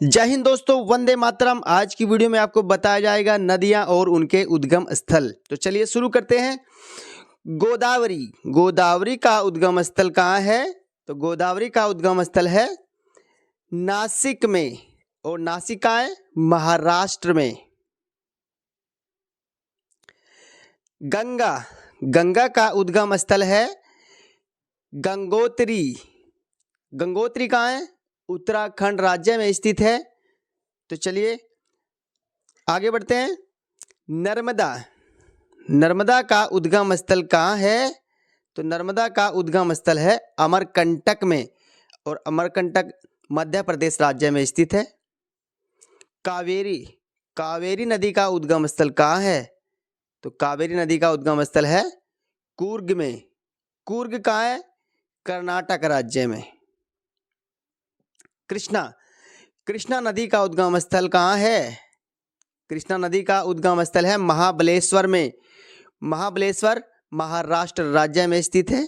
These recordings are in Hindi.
जय हिंद दोस्तों, वंदे मातरम। आज की वीडियो में आपको बताया जाएगा नदियां और उनके उद्गम स्थल। तो चलिए शुरू करते हैं। गोदावरी। गोदावरी का उद्गम स्थल कहाँ है? तो गोदावरी का उद्गम स्थल है नासिक में, और नासिक कहाँ है? महाराष्ट्र में। गंगा। गंगा का उद्गम स्थल है गंगोत्री। गंगोत्री कहाँ है? उत्तराखंड राज्य में स्थित है। तो चलिए आगे बढ़ते हैं। नर्मदा। नर्मदा का उद्गम स्थल कहाँ है? तो नर्मदा का उद्गम स्थल है अमरकंटक में, और अमरकंटक मध्य प्रदेश राज्य में स्थित है। कावेरी। कावेरी नदी का उद्गम स्थल कहाँ है? तो कावेरी नदी का उद्गम स्थल है कूर्ग में। कूर्ग कहाँ है? कर्नाटक राज्य में। कृष्णा। कृष्णा नदी का उद्गम स्थल कहाँ है? कृष्णा नदी का उद्गम स्थल है महाबलेश्वर में। महाबलेश्वर महाराष्ट्र राज्य में स्थित है।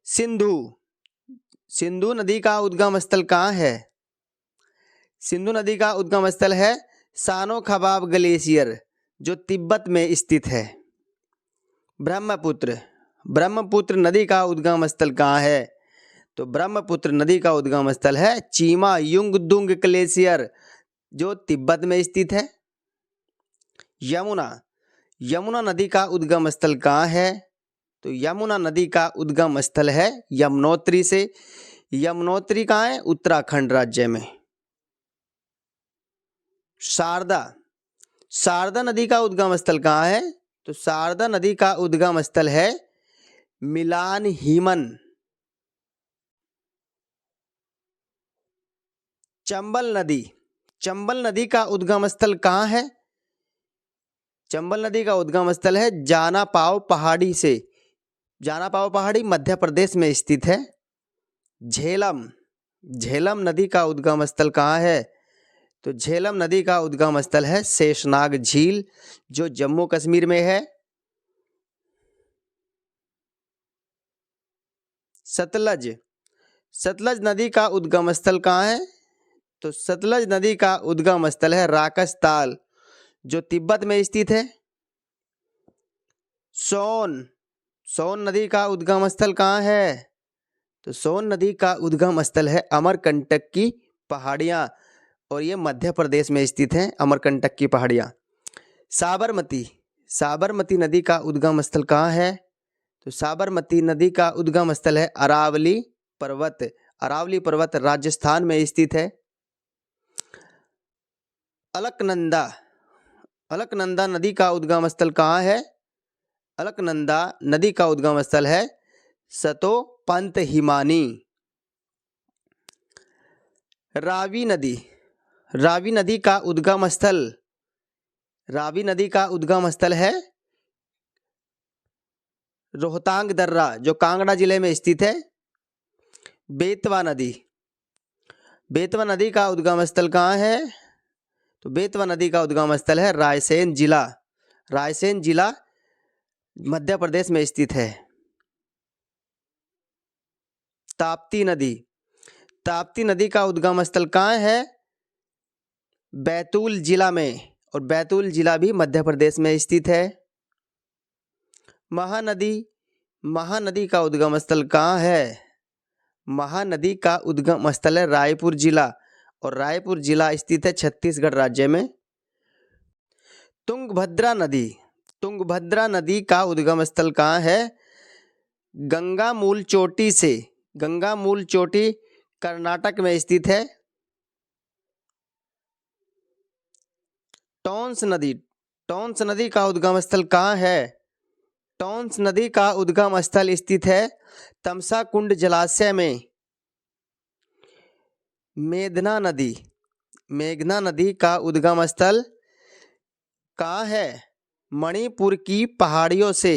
सिंधु। सिंधु नदी का उद्गम स्थल कहाँ है? सिंधु नदी का उद्गम स्थल है सानो खबाब ग्लेशियर, जो तिब्बत में स्थित है। ब्रह्मपुत्र। ब्रह्मपुत्र नदी का उद्गम स्थल कहाँ है? तो ब्रह्मपुत्र नदी का उद्गम स्थल है चीमा युंगदुंग ग्लेशियर, जो तिब्बत में स्थित है। यमुना। यमुना नदी का उद्गम स्थल कहाँ है? तो यमुना नदी का उद्गम स्थल है यमुनोत्री से। यमुनोत्री कहाँ है? उत्तराखंड राज्य में। शारदा। शारदा नदी का उद्गम स्थल कहाँ है? तो शारदा नदी का उद्गम स्थल है मिलान हीमन। चंबल नदी। चंबल नदी का उद्गम स्थल कहाँ है? चंबल नदी का उद्गम स्थल है जानापाव पहाड़ी से। जानापाव पहाड़ी मध्य प्रदेश में स्थित है। झेलम। झेलम नदी का उद्गम स्थल कहाँ है? तो झेलम नदी का उद्गम स्थल है शेषनाग झील, जो जम्मू कश्मीर में है। सतलज। सतलज नदी का उद्गम स्थल कहाँ है? तो सतलज नदी का उद्गम स्थल है राकसताल, जो तिब्बत में स्थित है। सोन। सोन नदी का उद्गम स्थल कहाँ है? तो सोन नदी का उद्गम स्थल है अमरकंटक की पहाड़ियाँ, और ये मध्य प्रदेश में स्थित हैं अमरकंटक की पहाड़ियाँ। साबरमती। साबरमती नदी का उद्गम स्थल कहाँ है? तो साबरमती नदी का उद्गम स्थल है अरावली पर्वत। अरावली पर्वत राजस्थान में स्थित है। अलकनंदा। अलकनंदा नदी का उद्गम स्थल कहाँ है? अलकनंदा नदी का उद्गम स्थल है सतोपंत हिमानी। रावी नदी। रावी नदी का उद्गम स्थल। रावी नदी का उद्गम स्थल है रोहतांग दर्रा, जो कांगड़ा जिले में स्थित है। बेतवा नदी। बेतवा नदी का उद्गम स्थल कहाँ है? तो बेतवा नदी का उद्गम स्थल है रायसेन जिला। रायसेन जिला मध्य प्रदेश में स्थित है। ताप्ती नदी। ताप्ती नदी का उद्गम स्थल कहाँ है? बैतूल जिला में, और बैतूल जिला भी मध्य प्रदेश में स्थित है। महानदी। महानदी का उद्गम स्थल कहाँ है? महानदी का उद्गम स्थल है रायपुर जिला, और रायपुर जिला स्थित है छत्तीसगढ़ राज्य में। तुंगभद्रा नदी। तुंगभद्रा नदी का उद्गम स्थल कहाँ है? गंगा मूल चोटी से। गंगा मूल चोटी कर्नाटक में स्थित है। टॉन्स नदी। टॉन्स नदी का उद्गम स्थल कहाँ है? टॉन्स नदी का उद्गम स्थल स्थित है तमसा कुंड जलाशय में। मेघना नदी। मेघना नदी का उद्गम स्थल कहाँ है? मणिपुर की पहाड़ियों से।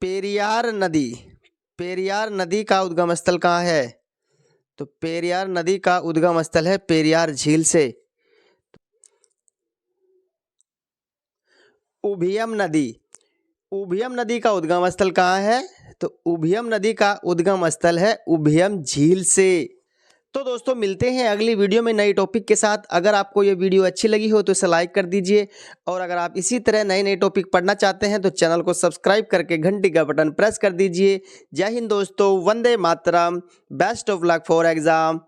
पेरियार नदी। पेरियार नदी का उद्गम स्थल कहाँ है? तो पेरियार नदी का उद्गम स्थल है पेरियार झील से। उभियम नदी। उभियम नदी का उद्गम स्थल कहाँ है? तो उभयम नदी का उद्गम स्थल है उभयम झील से। तो दोस्तों मिलते हैं अगली वीडियो में नई टॉपिक के साथ। अगर आपको ये वीडियो अच्छी लगी हो तो इसे लाइक कर दीजिए, और अगर आप इसी तरह नए नए टॉपिक पढ़ना चाहते हैं तो चैनल को सब्सक्राइब करके घंटी का बटन प्रेस कर दीजिए। जय हिंद दोस्तों, वंदे मातरम, best of luck for exam.